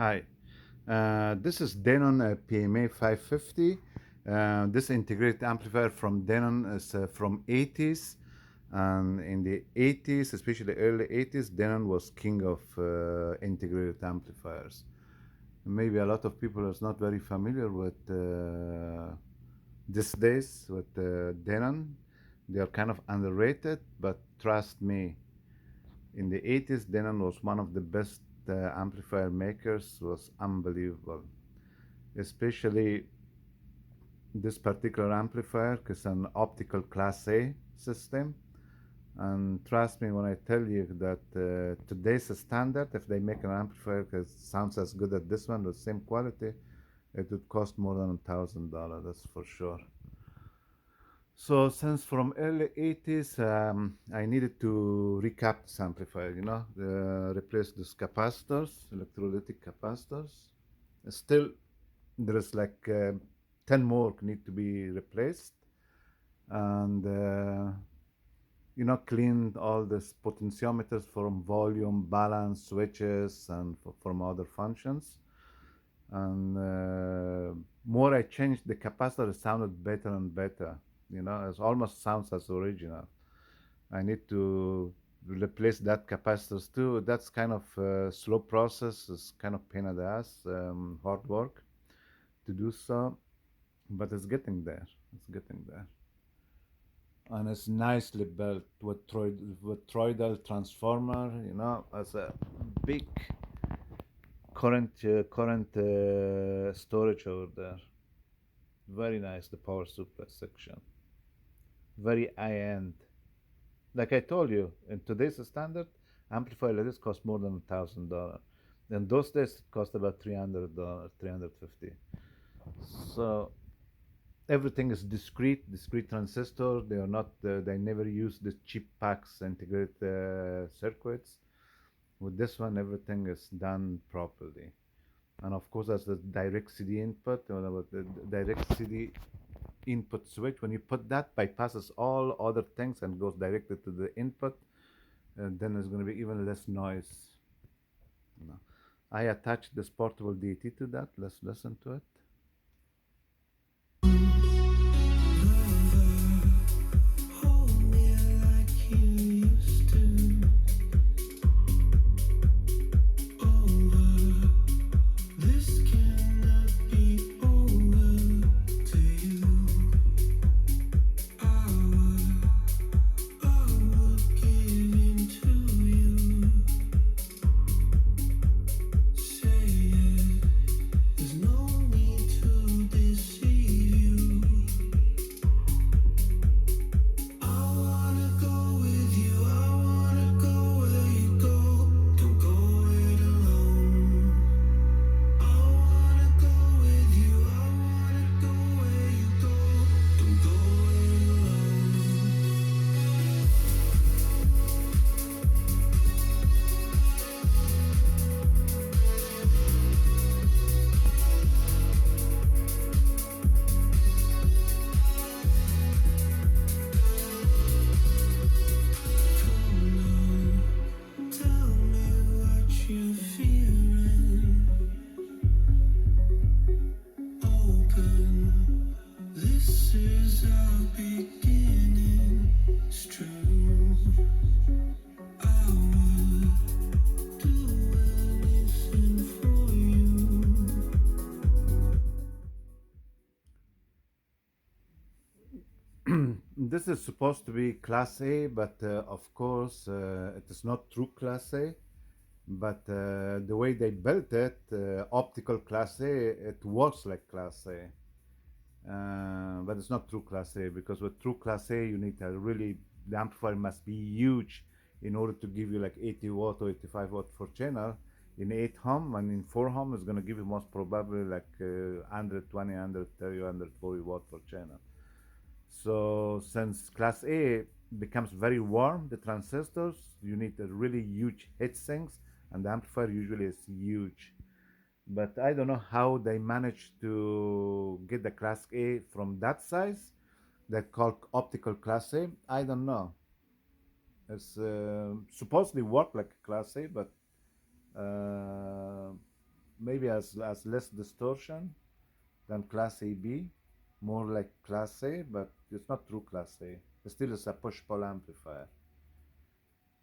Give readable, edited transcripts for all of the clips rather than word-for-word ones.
Hi, this is Denon PMA 550. This integrated amplifier from Denon is from 80s, and in the 80s, especially early 80s, Denon was king of integrated amplifiers. Maybe a lot of people are not very familiar with these days with Denon. They are kind of underrated, but trust me, in the 80s, Denon was one of the best amplifier makers, was unbelievable. Especially this particular amplifier is an optical class A system. And trust me when I tell you that today's standard, if they make an amplifier that sounds as good as this one with same quality, it would cost more than $1,000, that's for sure. So since from early 80s, I needed to recap this amplifier, replace these capacitors, electrolytic capacitors. Still, there is like 10 more need to be replaced. And, clean all these potentiometers from volume, balance, switches, and from other functions. And more I changed the capacitor, it sounded better and better. It almost sounds as original. I need to replace that capacitors too. That's kind of a slow process. It's kind of pain in the ass, hard work to do so, but it's getting there. It's getting there, and it's nicely built with toroidal transformer. As a big current storage over there. Very nice. The power supply section. Very high end. Like I told you, in today's standard, amplifier like this cost more than $1,000. In those days, it cost about $300, 350. So everything is discrete transistor. They are not. They never use the cheap packs integrated circuits. With this one, everything is done properly. And of course, as the direct CD input, the direct CD input switch, when you put that, bypasses all other things and goes directly to the input, then there's going to be even less noise. I attached this portable DT to that. Let's listen to it. This is supposed to be Class A, but of course it is not true Class A. But the way they built it, optical Class A, it works like Class A. But it's not true Class A, because with true Class A, you need a really, the amplifier must be huge in order to give you like 80 watt or 85 watt for channel. In 8 ohm and in 4 ohm, it's going to give you most probably like 120, 130, 140 watt per channel. So since Class A becomes very warm, the transistors, you need a really huge heat sinks, and the amplifier usually is huge. But I don't know how they managed to get the Class A from that size. They're called optical Class A. I don't know. It's supposedly work like a Class A, but uh, maybe has less distortion than Class AB, more like Class A, but it's not true Class A. It still is a push-pull amplifier.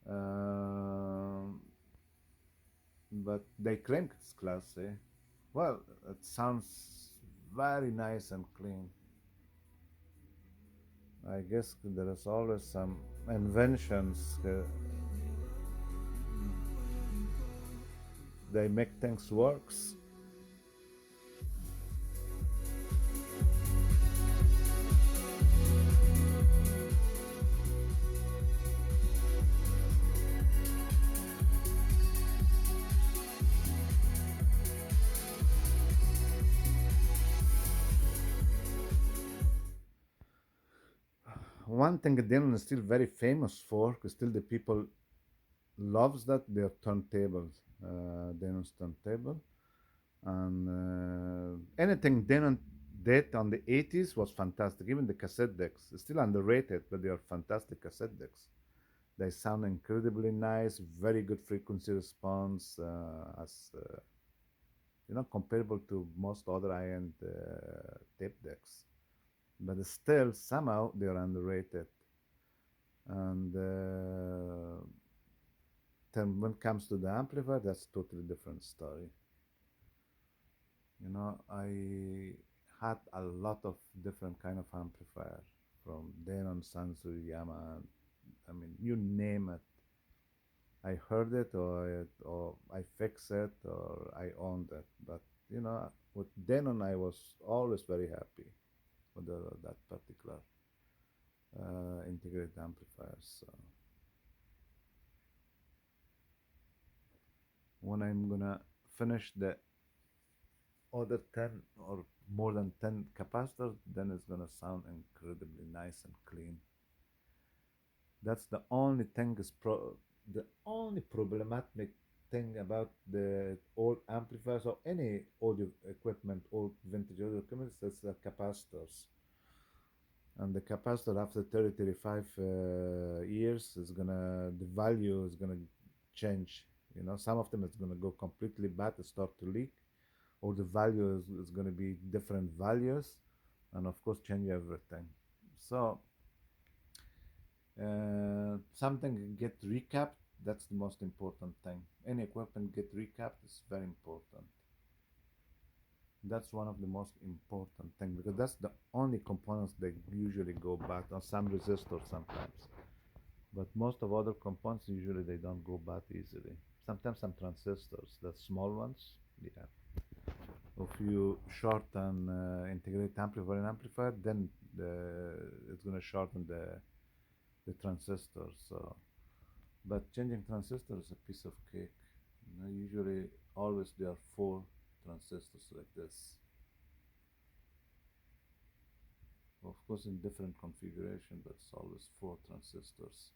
Um, but they claim it's Class A. Well, it sounds very nice and clean. I guess there is always some inventions. They make things works. One thing Denon is still very famous for, because still the people loves that their turntables, Denon's turntable, and anything Denon did on the 80s was fantastic. Even the cassette decks, still underrated, but they are fantastic cassette decks. They sound incredibly nice, very good frequency response, as comparable to most other high-end tape decks. But still, somehow they're underrated. And then when it comes to the amplifier, that's a totally different story. I had a lot of different kind of amplifier from Denon, Sansu, Yamaha. I mean, you name it. I heard it, or I fixed it, or I owned it. But with Denon, I was always very happy with that particular integrated amplifiers. So when I'm gonna finish the other 10 or more than 10 capacitors, then it's gonna sound incredibly nice and clean. That's the only thing the only problematic thing about the old amplifiers or any audio equipment, old vintage audio equipment, is the capacitors. And the capacitor after 30, 35 years is gonna, the value is gonna change. Some of them is gonna go completely bad and start to leak, or the value is gonna be different values, and of course change everything. So something get recapped. That's the most important thing. Any equipment get recapped is very important. That's one of the most important things, because that's the only components that usually go bad, or some resistors sometimes. But most of other components usually they don't go bad easily. Sometimes some transistors, the small ones, yeah. If you shorten integrate amplifier and amplifier, then it's gonna shorten the transistor. So, but changing transistor is a piece of cake. Usually, always there are four transistors like this. Of course, in different configuration, but it's always four transistors.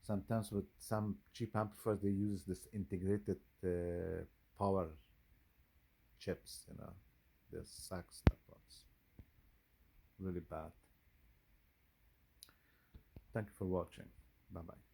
Sometimes with some cheap amplifiers, they use this integrated power chips. The sax ones. Really bad. Thank you for watching. Bye bye.